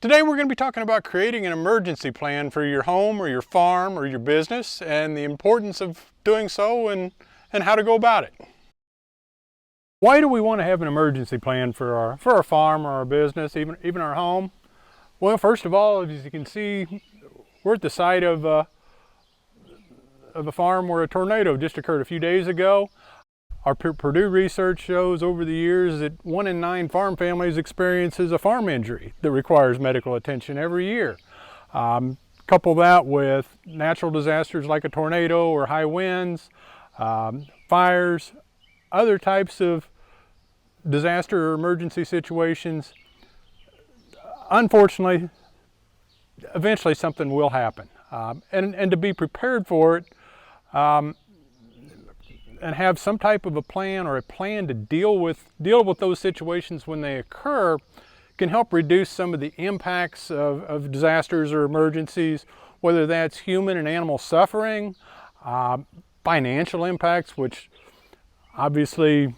Today we're going to be talking about creating an emergency plan for your home or your farm or your business and the importance of doing so and how to go about it. Why do we want to have an emergency plan for our farm or our business, even our home? Well, first of all, as you can see, we're at the site of a farm where a tornado just occurred a few days ago. Our Purdue research shows over the years that 1 in 9 farm families experiences a farm injury that requires medical attention every year. Couple that with natural disasters like a tornado or high winds, fires, other types of disaster or emergency situations. Unfortunately, eventually something will happen. And to be prepared for it, and have some type of a plan or a plan to deal with those situations when they occur can help reduce some of the impacts of disasters or emergencies, whether that's human and animal suffering, financial impacts, which obviously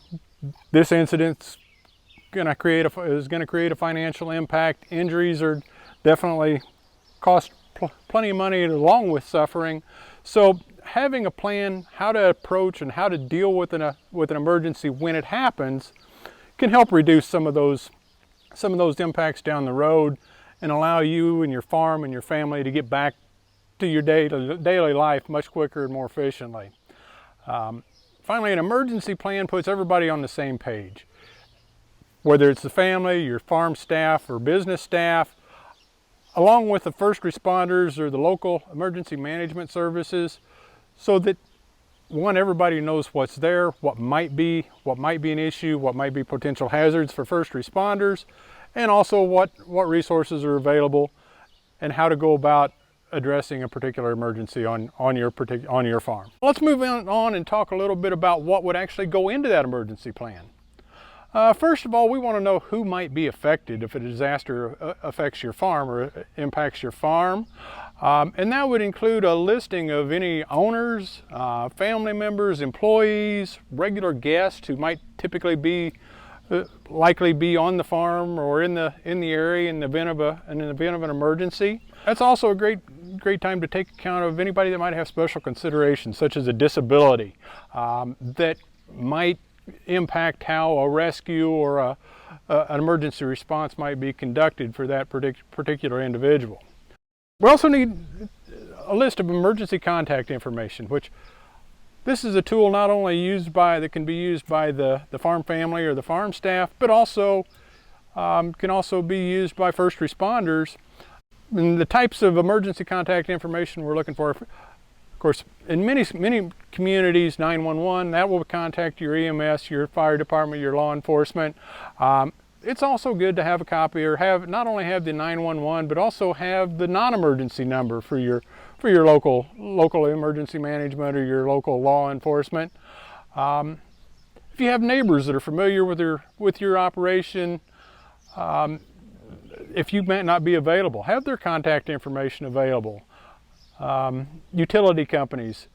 this incident's is going to create a financial impact. Injuries are definitely cost plenty of money along with suffering. So having a plan how to approach and how to deal with an emergency when it happens can help reduce some of those impacts down the road and allow you and your farm and your family to get back to your daily life much quicker and more efficiently. Finally, an emergency plan puts everybody on the same page, whether it's the family, your farm staff, or business staff, along with the first responders or the local emergency management services, so that everybody knows what's there, what might be an issue, what might be potential hazards for first responders, and also what resources are available and how to go about addressing a particular emergency on your farm. Let's move on and talk a little bit about what would actually go into that emergency plan. First of all, we want to know who might be affected if a disaster affects your farm or impacts your farm. And that would include a listing of any owners, family members, employees, regular guests who might typically likely be on the farm or in the area in the event of an emergency. That's also a great time to take account of anybody that might have special considerations, such as a disability that might impact how a rescue or an emergency response might be conducted for that particular individual. We also need a list of emergency contact information, which this is a tool not only that can be used by the farm family or the farm staff, but also can also be used by first responders. And the types of emergency contact information we're looking for, of course, in many communities, 911, that will contact your EMS, your fire department, your law enforcement. It's also good to have a copy or not only have the 911, but also have the non-emergency number for your local emergency management or your local law enforcement. If you have neighbors that are familiar with your operation, if you might not be available, have their contact information available. Utility companies,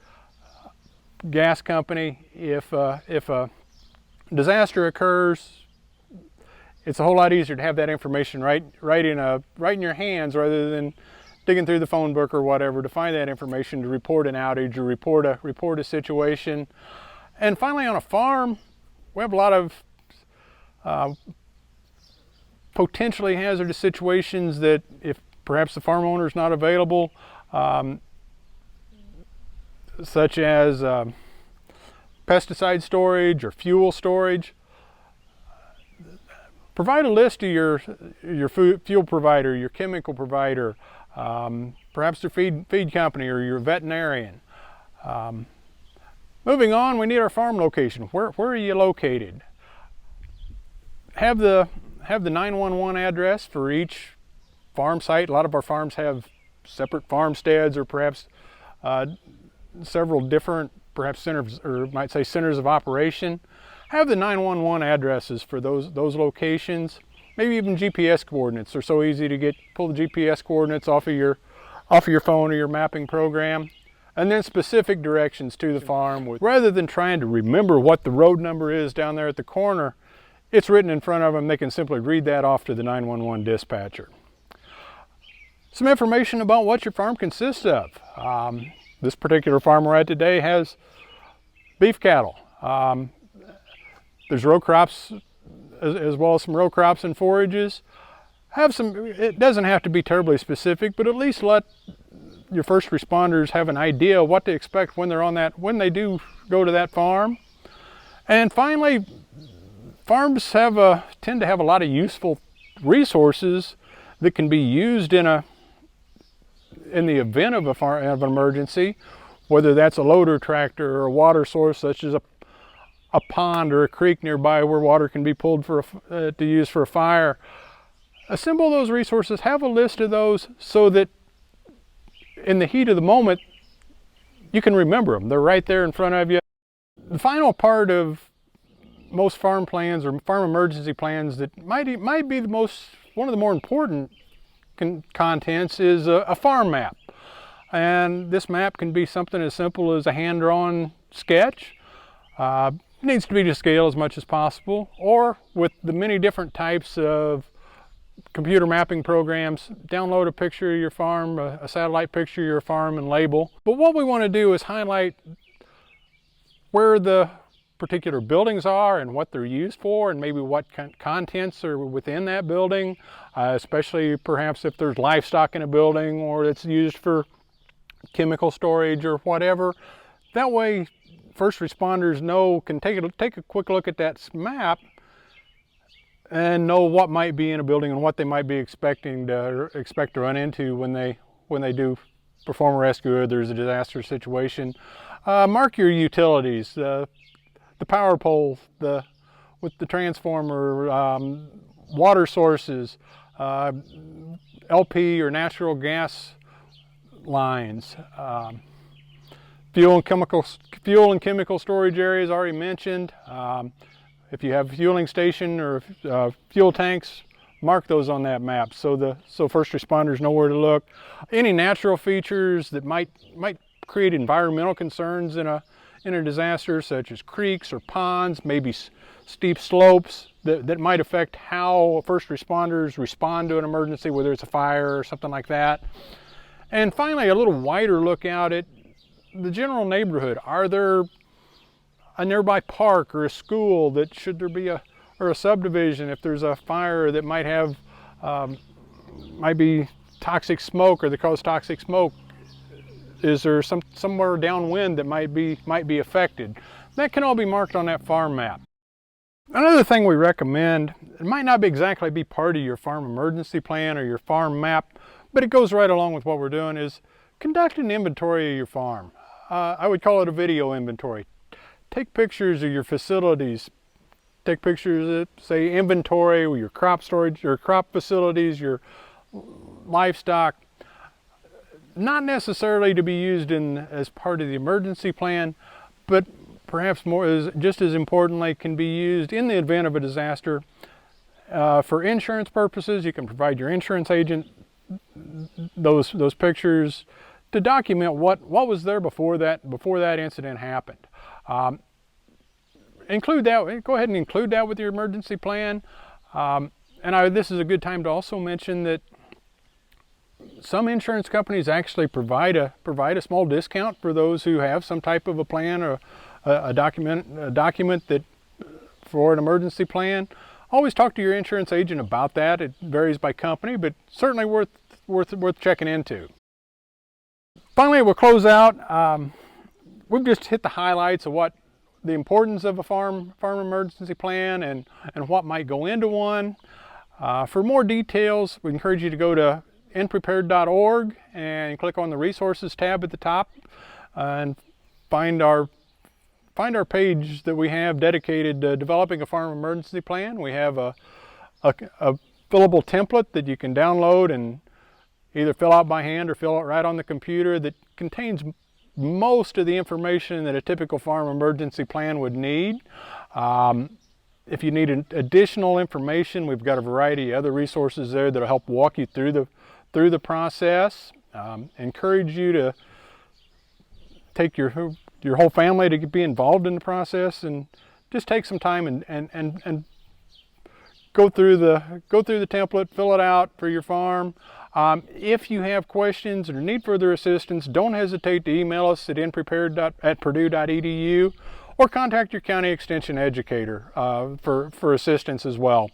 gas company, if a disaster occurs, it's a whole lot easier to have that information right in your hands rather than digging through the phone book or whatever to find that information to report an outage or report a situation. And finally, on a farm, we have a lot of potentially hazardous situations that if perhaps the farm owner is not available, such as pesticide storage or fuel storage. Provide a list to your fuel provider, your chemical provider, perhaps their feed company or your veterinarian. Moving on, we need our farm location. Where are you located? Have the 911 address for each farm site. A lot of our farms have separate farmsteads or perhaps several different centers, or might say centers of operation. Have the 911 addresses for those locations. Maybe even GPS coordinates. They're so easy to pull the GPS coordinates off of your phone or your mapping program. And then specific directions to the farm. Rather than trying to remember what the road number is down there at the corner, it's written in front of them. They can simply read that off to the 911 dispatcher. Some information about what your farm consists of. This particular farm we're at today has beef cattle. There's row crops as well as some row crops and forages. It doesn't have to be terribly specific, but at least let your first responders have an idea of what to expect when when they do go to that farm. And finally, farms tend to have a lot of useful resources that can be used in the event of an emergency, whether that's a loader tractor or a water source such as a pond or a creek nearby where water can be pulled to use for a fire. Assemble those resources, have a list of those so that in the heat of the moment you can remember them. They're right there in front of you. The final part of most farm plans or farm emergency plans that might be one of the more important contents is a farm map. And this map can be something as simple as a hand-drawn sketch. It needs to be to scale as much as possible, or with the many different types of computer mapping programs, download a picture of your farm, a satellite picture of your farm, and label. But what we want to do is highlight where the particular buildings are and what they're used for, and maybe what contents are within that building, especially perhaps if there's livestock in a building or it's used for chemical storage or whatever. That way first responders can take a quick look at that map and know what might be in a building and what they might be expect to run into when they do perform a rescue or there's a disaster situation. Mark your utilities, the power pole, with the transformer, water sources, LP or natural gas lines, fuel and chemical storage areas already mentioned. If you have a fueling station or fuel tanks, mark those on that map so first responders know where to look. Any natural features that might create environmental concerns in a disaster, such as creeks or ponds, maybe steep slopes that might affect how first responders respond to an emergency, whether it's a fire or something like that. And finally, a little wider look out at the general neighborhood. Are there a nearby park or a school that should there be a subdivision if there's a fire that might be toxic smoke or that cause toxic smoke? Is there somewhere downwind that might be affected? That can all be marked on that farm map. Another thing we recommend, it might not exactly be part of your farm emergency plan or your farm map, but it goes right along with what we're doing, is conduct an inventory of your farm. I would call it a video inventory. Take pictures of your facilities. Take pictures of, say, inventory with your crop storage, your crop facilities, your livestock. Not necessarily to be used as part of the emergency plan, but perhaps just as importantly, can be used in the event of a disaster. For insurance purposes, you can provide your insurance agent those pictures to document what was there before that incident happened. Include that. Go ahead and include that with your emergency plan. This is a good time to also mention that some insurance companies actually provide a small discount for those who have some type of a plan or a document that for an emergency plan. Always talk to your insurance agent about that. It varies by company, but certainly worth checking into. Finally, we'll close out. We've just hit the highlights of what the importance of a farm emergency plan and what might go into one. For more details, we encourage you to go to IN-PREPared.org and click on the resources tab at the top and find our page that we have dedicated to developing a farm emergency plan. We have a fillable template that you can download and either fill out by hand or fill it right on the computer that contains most of the information that a typical farm emergency plan would need. If you need additional information, we've got a variety of other resources there that'll help walk you through the process. Encourage you to take your whole family to be involved in the process and just take some time and go through the template, fill it out for your farm. If you have questions or need further assistance, don't hesitate to email us at in-prepared@purdue.edu or contact your county extension educator for assistance as well.